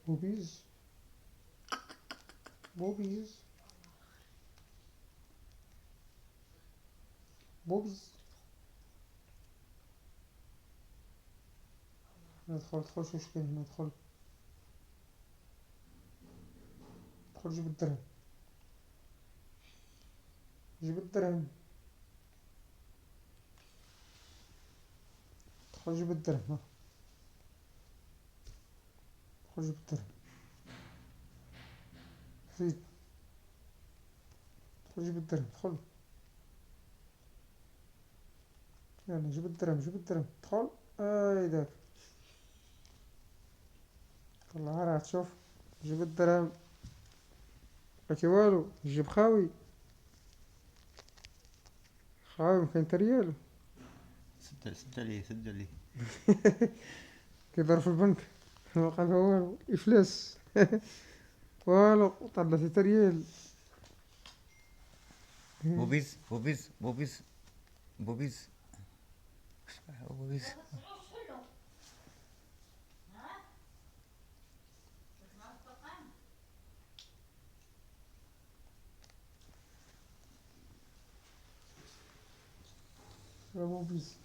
بوبيز. بوبيز. بوبز. ندخل ادخل شوف كاين هنا، ادخل ادخل جيب الدرهم. جيب الدرهم. ادخل جيب الدرهم ها. ادخل جيب الدرهم. زيد. ادخل جيب الدرهم ادخل. يلا جيب الدرهم جيب الدرهم ادخل. اي داك. والله راه تشوف. جيب الدرهم. بقيتي والو جيب خاوي. خاوي مكاين تا ريال. سد عليه سد عليه. كيضرب في البنك. ما بقى فيها والو افلاس. والو طلعتي تا ريال. بوبيز بوبيز بوبيز بوبيز بوبيز. راه بوبيز.